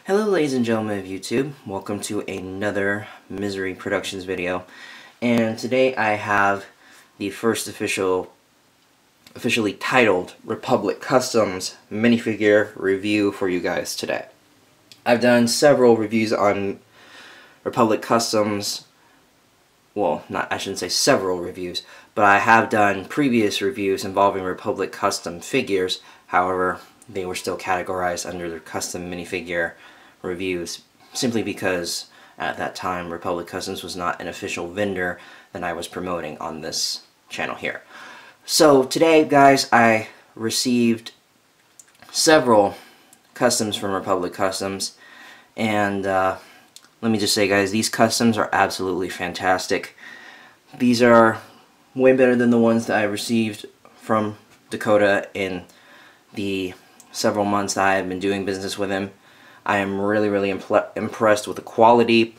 Hello ladies and gentlemen of YouTube, welcome to another Misery Productions video, and today I have the first officially titled Republic Customs minifigure review for you guys today. I've done several reviews on Republic Customs, well, I shouldn't say several reviews, but I have done previous reviews involving Republic Custom figures. However, they were still categorized under their custom minifigure reviews, simply because at that time Republic Customs was not an official vendor that I was promoting on this channel here. So today, guys, I received several customs from Republic Customs, and let me just say, guys, these customs are absolutely fantastic. These are way better than the ones that I received from Dakota in the several months that I have been doing business with him. I am really impressed with the quality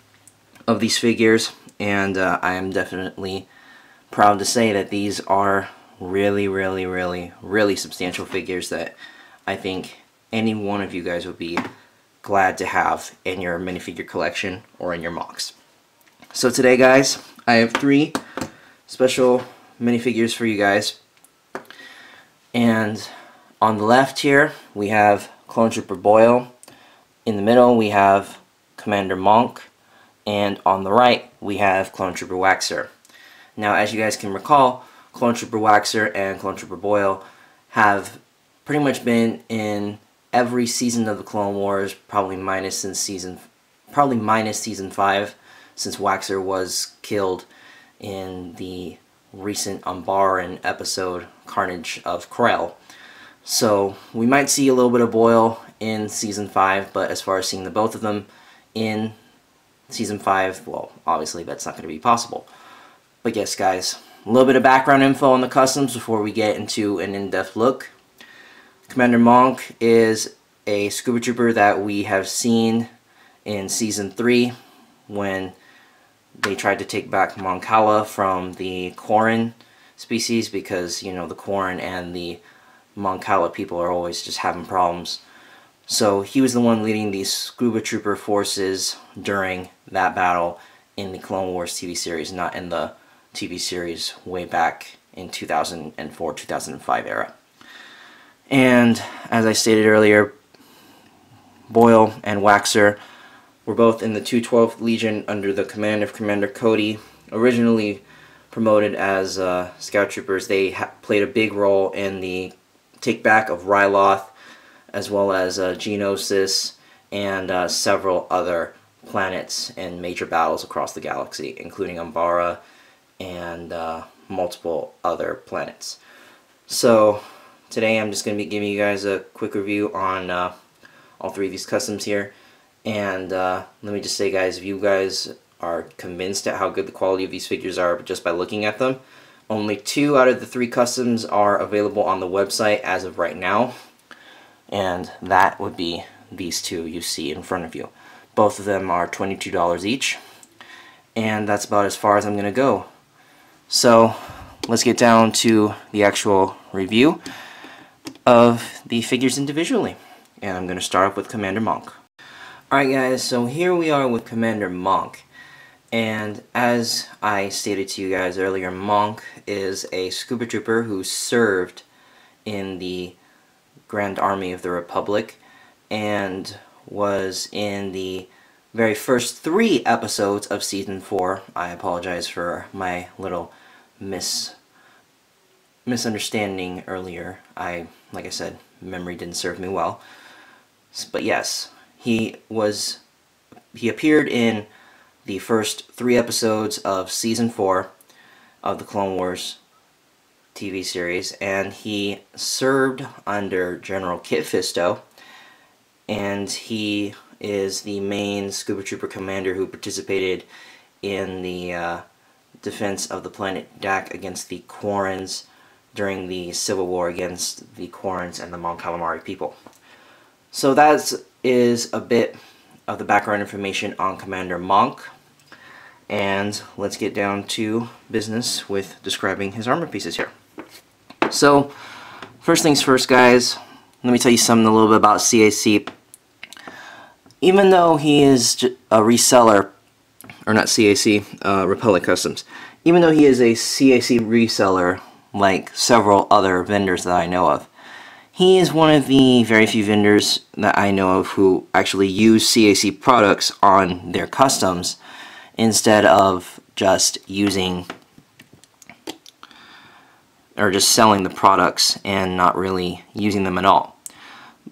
of these figures, and I am definitely proud to say that these are really substantial figures that I think any one of you guys would be glad to have in your minifigure collection or in your Monks. So today, guys, I have 3 special minifigures for you guys, and on the left here we have Clone Trooper Boyle. In the middle we have Commander Monnk, and on the right we have Clone Trooper Waxer. Now, as you guys can recall, Clone Trooper Waxer and Clone Trooper Boyle have pretty much been in every season of the Clone Wars, probably minus season 5, since Waxer was killed in the recent Umbaran episode Carnage of Krell. So we might see a little bit of Boyle in Season 5, but as far as seeing the both of them in Season 5, well, obviously that's not going to be possible. But yes, guys, a little bit of background info on the customs before we get into an in-depth look. Commander Monnk is a scuba trooper that we have seen in Season 3 when they tried to take back Moncala from the Quarren species, because, you know, the Quarren and the Moncala people are always just having problems. So he was the one leading these scuba trooper forces during that battle in the Clone Wars TV series, not in the TV series way back in 2004-2005 era. And as I stated earlier, Boyle and Waxer were both in the 212th Legion under the command of Commander Cody. Originally promoted as scout troopers, they played a big role in the takeback of Ryloth, as well as Geonosis and several other planets in major battles across the galaxy, including Umbara and multiple other planets. So today I'm just going to be giving you guys a quick review on all 3 of these customs here. And let me just say, guys, if you guys are convinced at how good the quality of these figures are just by looking at them, only 2 out of the 3 customs are available on the website as of right now, and that would be these 2 you see in front of you. Both of them are $22 each, and that's about as far as I'm going to go. So let's get down to the actual review of the figures individually, and I'm going to start off with Commander Monnk. Alright, guys, so here we are with Commander Monnk. And as I stated to you guys earlier, Monnk is a scuba trooper who served in the Grand Army of the Republic and was in the very first 3 episodes of Season 4. I apologize for my little misunderstanding earlier. Like I said, memory didn't serve me well. But yes, he appeared in the first 3 episodes of Season 4 of the Clone Wars TV series, and he served under General Kit Fisto, and he is the main scuba trooper commander who participated in the defense of the planet Dak against the Quarrens during the civil war against the Quarrens and the Mon Calamari people. So that is a bit of the background information on Commander Monnk, and let's get down to business with describing his armor pieces here. So, first things first, guys, let me tell you something a little bit about CAC. even though he is a reseller, or not CAC, Republic Customs, even though he is a CAC reseller like several other vendors that I know of, he is one of the very few vendors that I know of who actually use CAC products on their customs instead of just using or just selling the products and not really using them at all.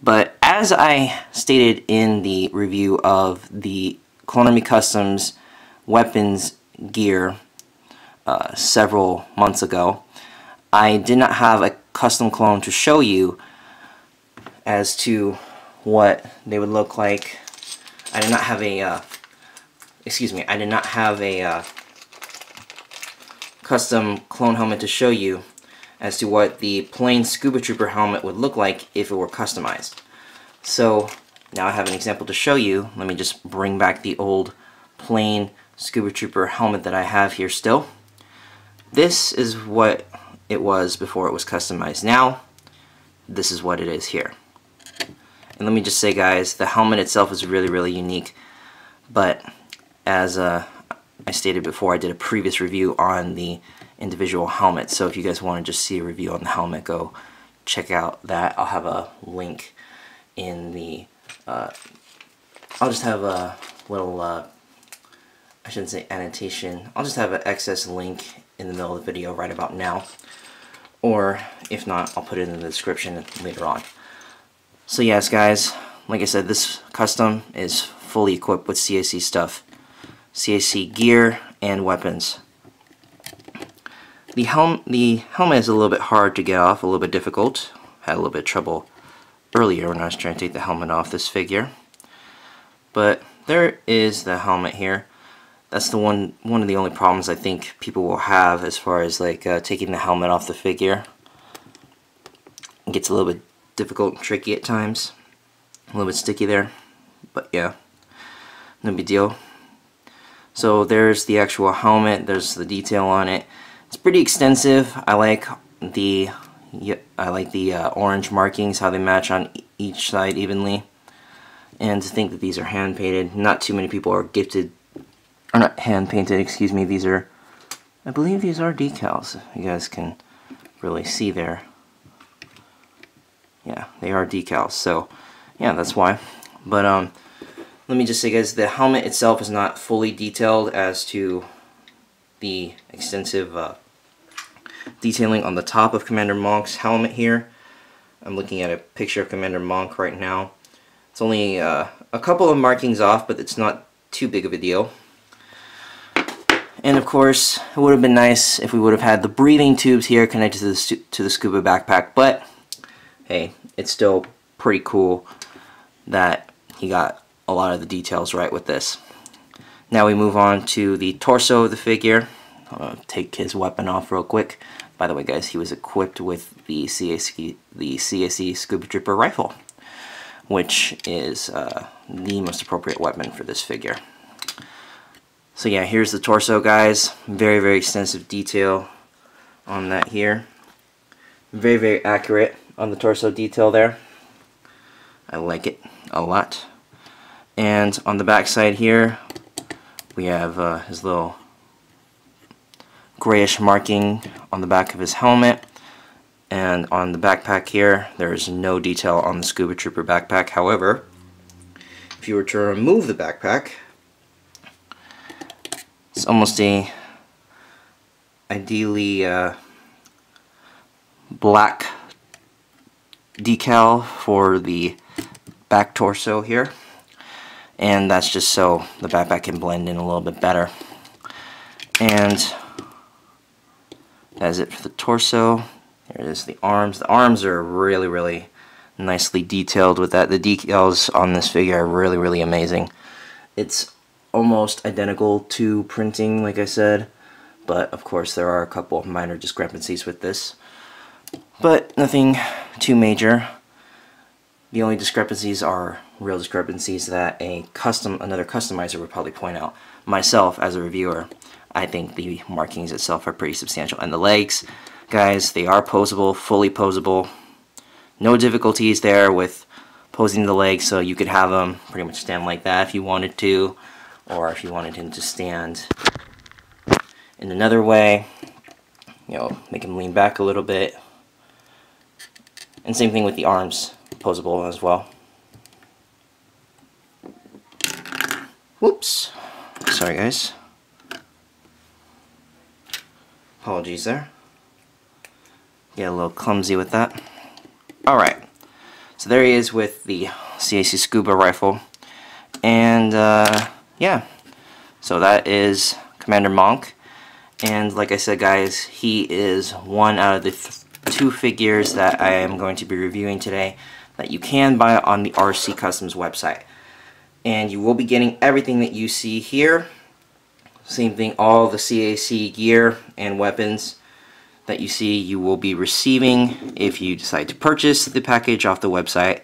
But as I stated in the review of the CloneArmyCustoms weapons gear several months ago, I did not have a custom clone to show you as to what they would look like. I did not have a I did not have a custom clone helmet to show you as to what the plain Scuba Trooper helmet would look like if it were customized. So now I have an example to show you. Let me just bring back the old plain Scuba Trooper helmet that I have here still. This is what it was before it was customized. Now, this is what it is here. And let me just say, guys, the helmet itself is really unique, but as I stated before, I did a previous review on the individual helmet, so if you guys want to just see a review on the helmet, go check out that. I'll have a link in the I'll just have a little I shouldn't say annotation, I'll just have an excess link in the middle of the video right about now, or if not, I'll put it in the description later on. So yes, guys, like I said, this custom is fully equipped with CAC stuff, CAC gear and weapons. The helmet is a little bit hard to get off, a little bit difficult. Had a little bit of trouble earlier when I was trying to take the helmet off this figure. But there is the helmet here. That's the one of the only problems I think people will have as far as like taking the helmet off the figure. It gets a little bit difficult and tricky at times. A little bit sticky there. But yeah, no big deal. So there's the actual helmet, there's the detail on it. It's pretty extensive. I like the orange markings, how they match on each side evenly. And to think that these are hand painted. Not too many people are gifted, or not hand painted, excuse me. These are, I believe these are decals. You guys can really see there. Yeah, they are decals. So yeah, that's why. But let me just say, guys, the helmet itself is not fully detailed as to the extensive detailing on the top of Commander Monnk's helmet here. I'm looking at a picture of Commander Monnk right now. It's only a couple of markings off, but it's not too big of a deal. And of course, it would have been nice if we would have had the breathing tubes here connected to the scuba backpack, but hey, it's still pretty cool that he got a lot of the details right with this. Now we move on to the torso of the figure. I'll take his weapon off real quick. By the way, guys, he was equipped with the CAC Scuba Trooper rifle, which is the most appropriate weapon for this figure. So yeah, here's the torso, guys. Very extensive detail on that here. Very accurate on the torso detail there. I like it a lot. And on the back side here, we have his little grayish marking on the back of his helmet, and on the backpack here there is no detail on the Scuba Trooper backpack. However, if you were to remove the backpack, it's almost a ideally black decal for the back torso here, and that's just so the backpack can blend in a little bit better. And that's it for the torso. There it is, the arms. The arms are really nicely detailed with that. The decals on this figure are really amazing. It's almost identical to printing, like I said, but of course there are a couple of minor discrepancies with this, but nothing too major. The only discrepancies are real discrepancies that another customizer would probably point out. Myself, as a reviewer, I think the markings itself are pretty substantial. And the legs, guys, they are posable, fully posable. No difficulties there with posing the legs, so you could have him pretty much stand like that if you wanted to, or if you wanted him to stand in another way, you know, make him lean back a little bit. And same thing with the arms, posable as well. Whoops. Sorry guys. Apologies there. Get a little clumsy with that. Alright. So there he is with the CAC Scuba rifle. And yeah. So that is Commander Monnk. And like I said guys, he is one out of the two figures that I am going to be reviewing today that you can buy on the RC Customs website. And you will be getting everything that you see here. Same thing, all the CAC gear and weapons that you see you will be receiving if you decide to purchase the package off the website.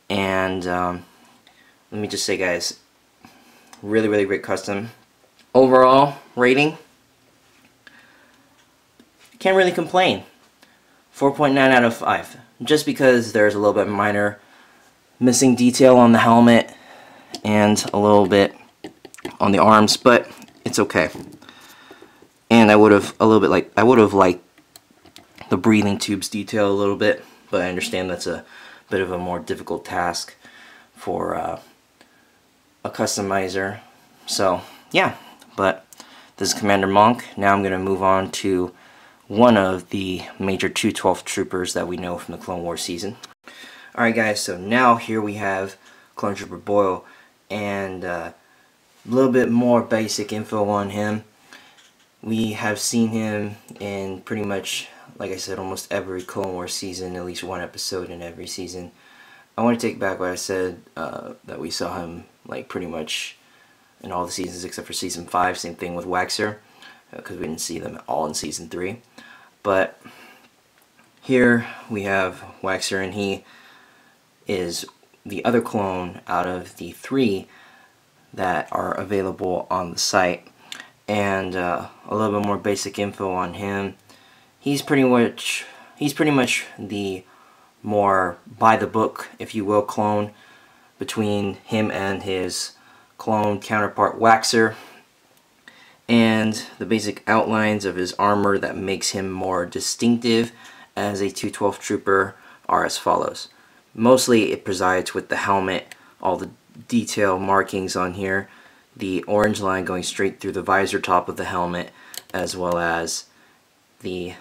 And let me just say guys, really great custom. Overall rating, can't really complain. 4.9 out of 5. Just because there's a little bit minor missing detail on the helmet and a little bit on the arms, but it's okay. And I would have liked the breathing tubes detail a little bit, but I understand that's a bit of a more difficult task for a customizer. So yeah, but this is Commander Monnk. Now I'm going to move on to one of the major 212 troopers that we know from the Clone Wars season. Alright guys, so now here we have Clone Trooper Boyle, and a little bit more basic info on him. We have seen him in pretty much, like I said, almost every Clone Wars season, at least one episode in every season. I want to take back what I said, that we saw him like pretty much in all the seasons except for season 5. Same thing with Waxer, because we didn't see them at all in season 3. But here we have Waxer, and he is the other clone out of the 3 that are available on the site. And a little bit more basic info on him. He's pretty much the more by the book, if you will, clone between him and his clone counterpart Waxer. And the basic outlines of his armor that makes him more distinctive as a 212 trooper are as follows. Mostly it presides with the helmet, all the detail markings on here, the orange line going straight through the visor top of the helmet, as well as the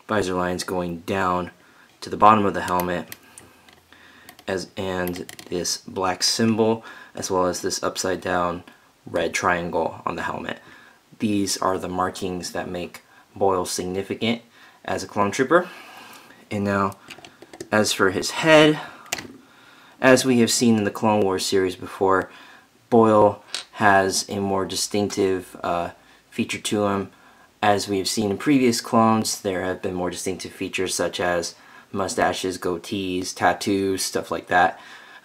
visor lines going down to the bottom of the helmet, and this black symbol, as well as this upside down red triangle on the helmet. These are the markings that make Boyle significant as a clone trooper. And now, as for his head, as we have seen in the Clone Wars series before, Boyle has a more distinctive feature to him. As we have seen in previous clones, there have been more distinctive features such as mustaches, goatees, tattoos, stuff like that.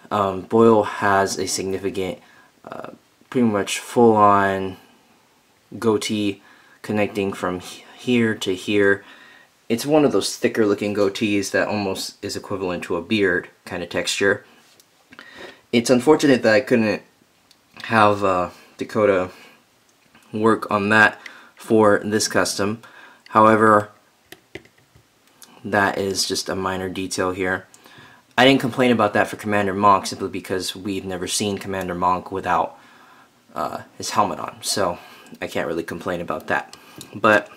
Boyle has a significant, pretty much full-on goatee connecting from here to here. It's one of those thicker looking goatees that almost is equivalent to a beard kind of texture. It's unfortunate that I couldn't have Dakota work on that for this custom. However, that is just a minor detail here. I didn't complain about that for Commander Monnk simply because we've never seen Commander Monnk without his helmet on, so I can't really complain about that. But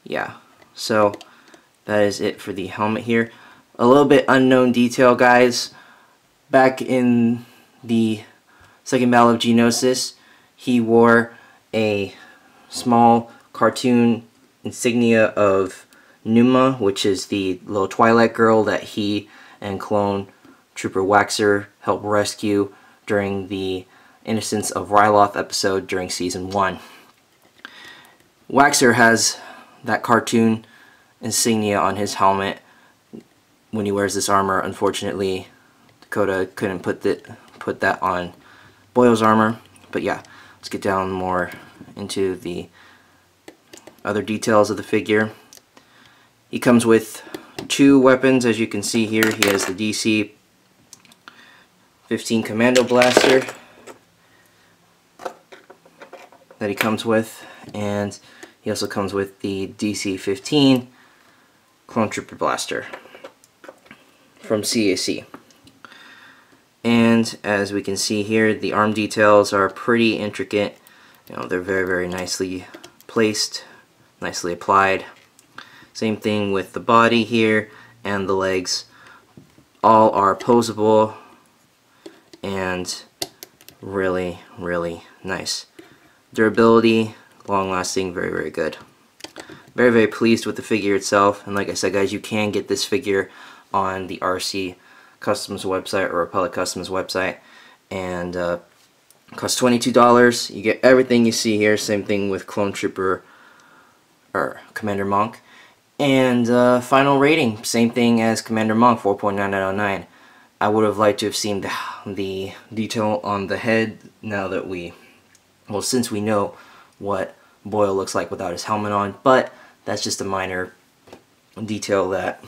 yeah, so that is it for the helmet here. A little bit unknown detail, guys. Back in the Second Battle of Geonosis, he wore a small cartoon insignia of Numa, which is the little Twilight girl that he and clone Trooper Waxer helped rescue during the Innocence of Ryloth episode during Season 1. Waxer has that cartoon insignia on his helmet when he wears this armor. Unfortunately, Dakota couldn't put that on Boyle's armor. But yeah, let's get down more into the other details of the figure. He comes with 2 weapons, as you can see here. He has the DC 15 Commando Blaster that he comes with, and he also comes with the DC-15 Clone Trooper Blaster from CAC. And as we can see here, the arm details are pretty intricate. You know, they're very nicely placed, nicely applied. Same thing with the body here and the legs. All are posable and really nice. Durability, long lasting, very good. Very pleased with the figure itself. And like I said, guys, you can get this figure on the RC Customs website or Republic Customs website, and costs $22. You get everything you see here. Same thing with Clone Trooper or Commander Monnk. And final rating, same thing as Commander Monnk, 4.9 out of 9. I would have liked to have seen the detail on the head now that since we know what Boyle looks like without his helmet on, but that's just a minor detail that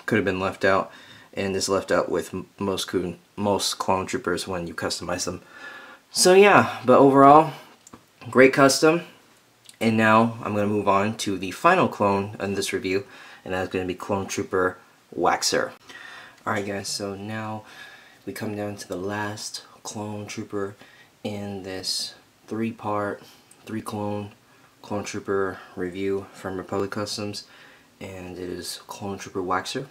could have been left out, and is left out with most clone troopers when you customize them. So yeah, but overall, great custom. And now I'm going to move on to the final clone in this review, and that's going to be Clone Trooper Waxer. Alright guys, so now we come down to the last Clone Trooper in this three-part, Clone Trooper review from Republic Customs, and it is Clone Trooper Waxer.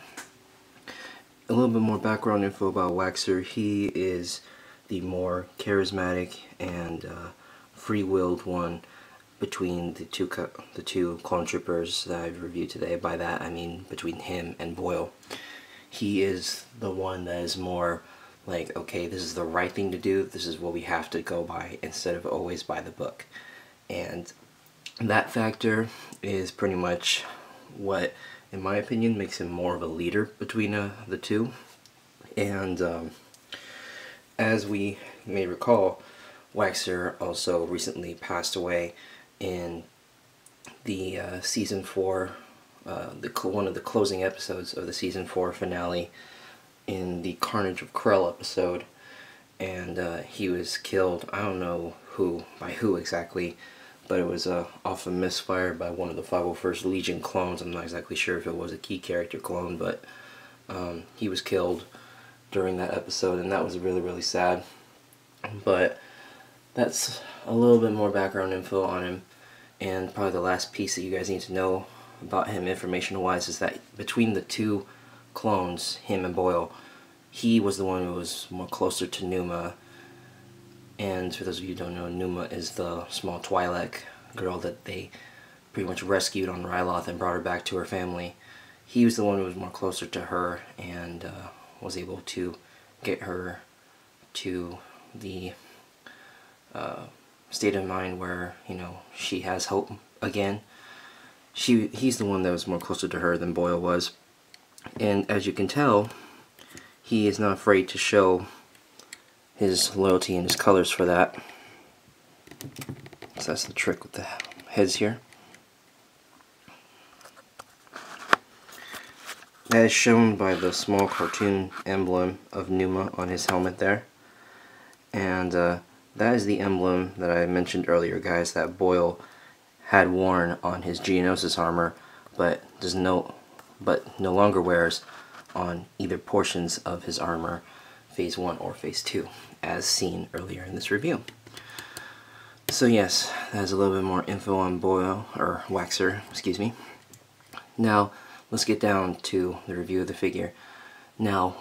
A little bit more background info about Waxer. He is the more charismatic and free-willed one between the two clone troopers that I've reviewed today. By that I mean between him and Boyle. He is the one that is more like, okay, this is the right thing to do, this is what we have to go by, instead of always by the book. And that factor is pretty much what, in my opinion, makes him more of a leader between the two. And as we may recall, Waxer also recently passed away in the season 4, one of the closing episodes of the season 4 finale, in the Carnage of Krell episode, and he was killed. I don't know by who exactly, but it was off a misfire by one of the 501st Legion clones. I'm not exactly sure if it was a key character clone, but he was killed during that episode, and that was really sad. But that's a little bit more background info on him, and probably the last piece that you guys need to know about him information wise is that between the two clones, him and Boyle, he was the one who was more closer to Numa. And for those of you who don't know, Numa is the small Twi'lek girl that they pretty much rescued on Ryloth and brought her back to her family. He was the one who was more closer to her, and was able to get her to the state of mind where, you know, she has hope again. He's the one that was more closer to her than Boyle was. And as you can tell, he is not afraid to show his loyalty and his colors for that. So that's the trick with the heads here. As shown by the small cartoon emblem of Numa on his helmet there. And that is the emblem that I mentioned earlier, guys, that Boyle had worn on his Geonosis armor, but no longer wears on either portions of his armor, Phase 1 or Phase 2, as seen earlier in this review. So yes, that is a little bit more info on Boyle, or Waxer, excuse me. Now, let's get down to the review of the figure. Now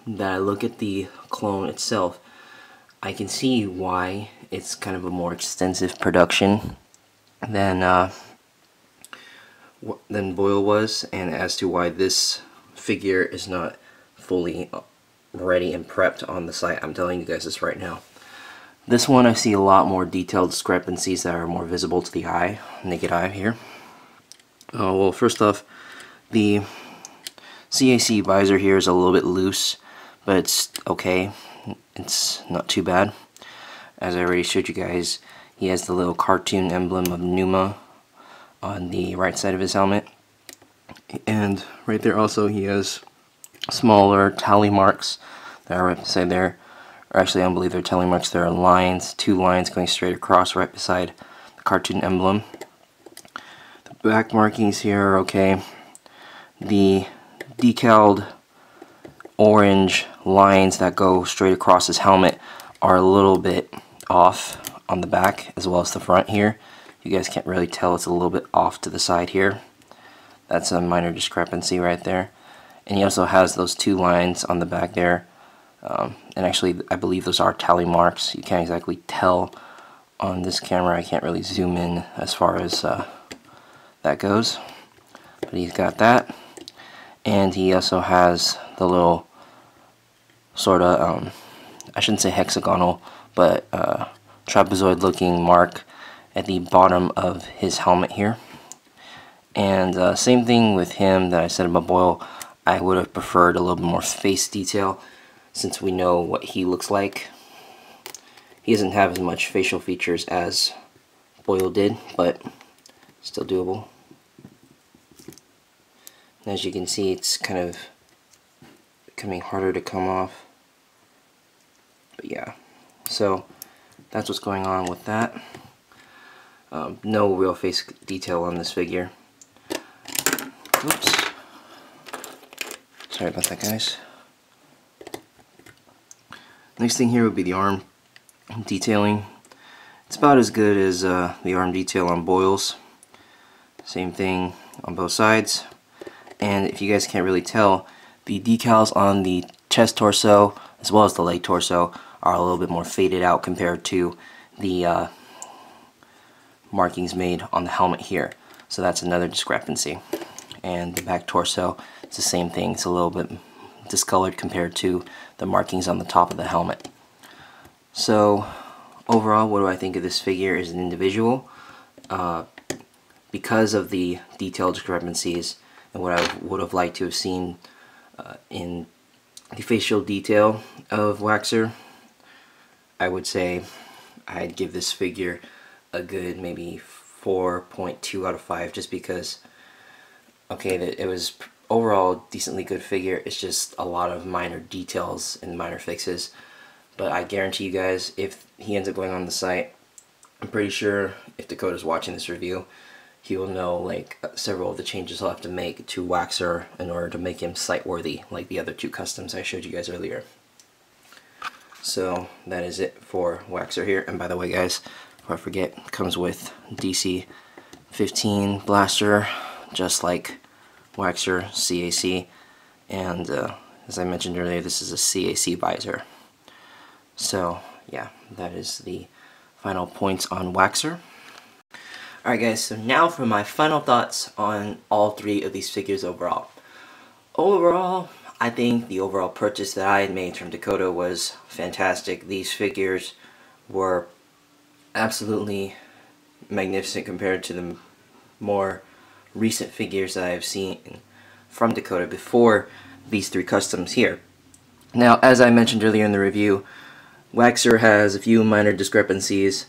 that I look at the clone itself, I can see why it's kind of a more extensive production than Boyle was, and as to why this figure is not fully ready and prepped on the site. I'm telling you guys this right now. This one I see a lot more detailed discrepancies that are more visible to the eye, naked eye here. Well, first off, the CAC visor here is a little bit loose, but it's okay. It's not too bad. As I already showed you guys, he has the little cartoon emblem of Numa on the right side of his helmet. And right there also he has smaller tally marks that are right beside there, or actually I don't believe they're tally marks, there are lines, 2 lines going straight across right beside the cartoon emblem. The back markings here are okay. The decaled orange lines that go straight across his helmet are a little bit off on the back as well as the front here. You guys can't really tell, it's a little bit off to the side here. That's a minor discrepancy right there. And he also has those 2 lines on the back there. And actually, I believe those are tally marks. You can't exactly tell on this camera. I can't really zoom in as far as that goes. But he's got that. And he also has the little sort of, I shouldn't say hexagonal, but trapezoid looking mark at the bottom of his helmet here. And same thing with him that I said about Boyle. I would have preferred a little bit more face detail since we know what he looks like. He doesn't have as much facial features as Boyle did, but still doable. And as you can see, it's kind of becoming harder to come off. But yeah, so that's what's going on with that. No real face detail on this figure. Oops. Sorry about that, guys. Next thing here would be the arm detailing. It's about as good as the arm detail on Boyle's. Same thing on both sides. And if you guys can't really tell, the decals on the chest torso as well as the leg torso are a little bit more faded out compared to the markings made on the helmet here. So that's another discrepancy. And the back torso, it's the same thing. It's a little bit discolored compared to the markings on the top of the helmet. So overall, what do I think of this figure as an individual? Because of the detail discrepancies and what I would have liked to have seen in the facial detail of Waxer, I would say I'd give this figure a good maybe 4.2 out of 5, just because, okay, it was overall decently good figure. It's just a lot of minor details and minor fixes. But I guarantee you guys, if he ends up going on the site, I'm pretty sure if Dakota's watching this review, he will know like several of the changes he'll have to make to Waxer in order to make him site worthy, like the other 2 customs I showed you guys earlier. So that is it for Waxer here. And by the way, guys, before I forget, it comes with DC 15 blaster, just like Waxer CAC, and as I mentioned earlier, this is a CAC visor. So yeah, that is the final points on Waxer. Alright guys, so now for my final thoughts on all 3 of these figures overall. Overall, I think the overall purchase that I had made from Dakota was fantastic. These figures were absolutely magnificent compared to the more recent figures that I have seen from Dakota before these 3 customs here. Now, as I mentioned earlier in the review, Waxer has a few minor discrepancies,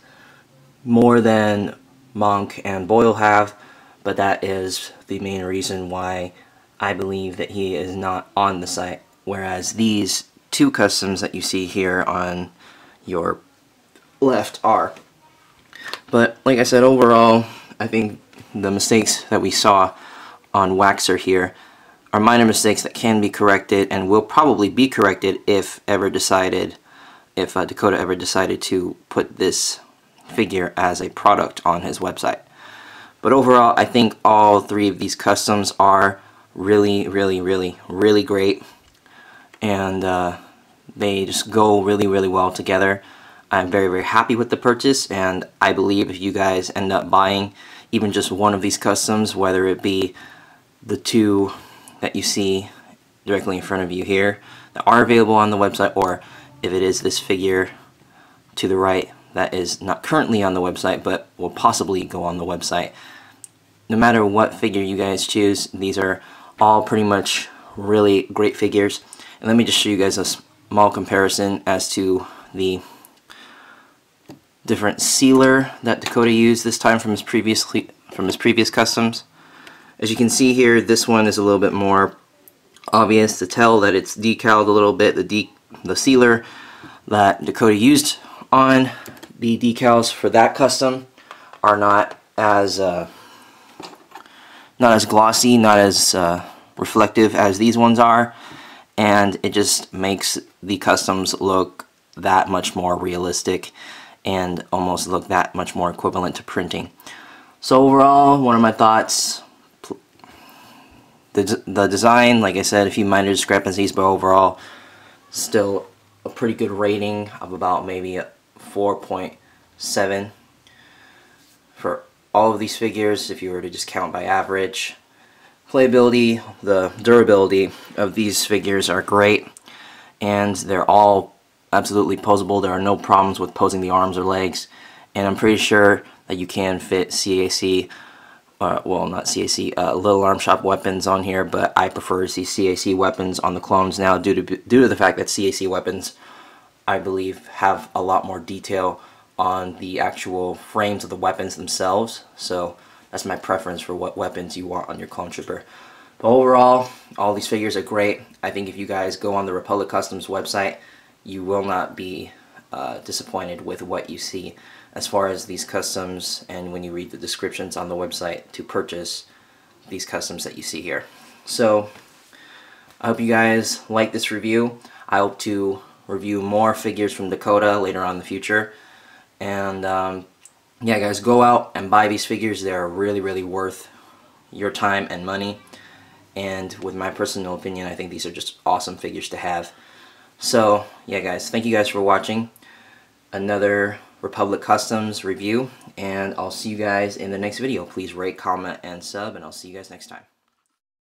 more than Monnk and Boyle have, but that is the main reason why I believe that he is not on the site, whereas these 2 customs that you see here on your left are. But like I said, overall, I think the mistakes that we saw on Waxer here are minor mistakes that can be corrected and will probably be corrected if Dakota ever decided to put this figure as a product on his website. But overall, I think all 3 of these customs are really, really, really, really great, and they just go really, really well together. I'm very, very happy with the purchase, and I believe if you guys end up buying even just one of these customs, whether it be the 2 that you see directly in front of you here that are available on the website, or if it is this figure to the right that is not currently on the website but will possibly go on the website, no matter what figure you guys choose, these are all pretty much really great figures. And let me just show you guys a small comparison as to the different sealer that Dakota used this time from his previous customs. As you can see here, this one is a little bit more obvious to tell that it's decaled a little bit. The sealer that Dakota used on the decals for that custom are not as glossy, not as reflective as these ones are, and it just makes the customs look that much more realistic and almost look that much more equivalent to printing. So overall, one of my thoughts, the design, like I said, a few minor discrepancies, but overall still a pretty good rating of about maybe a 4.7 for all of these figures if you were to just count by average. Playability, the durability of these figures are great, and they're all absolutely posable. There are no problems with posing the arms or legs, and I'm pretty sure that you can fit CAC, well, not CAC, Little Arm Shop weapons on here, but I prefer to see CAC weapons on the clones now due to the fact that CAC weapons, I believe, have a lot more detail on the actual frames of the weapons themselves. So that's my preference for what weapons you want on your clone trooper. But overall, all these figures are great. I think if you guys go on the Republic Customs website, you will not be disappointed with what you see as far as these customs, and when you read the descriptions on the website to purchase these customs that you see here. So I hope you guys like this review. I hope to review more figures from Dakota later on in the future. And yeah, guys, go out and buy these figures. They're really worth your time and money. And with my personal opinion, I think these are just awesome figures to have. So yeah, guys, thank you guys for watching another Republic Customs review, and I'll see you guys in the next video. Please rate, comment, and sub, and I'll see you guys next time.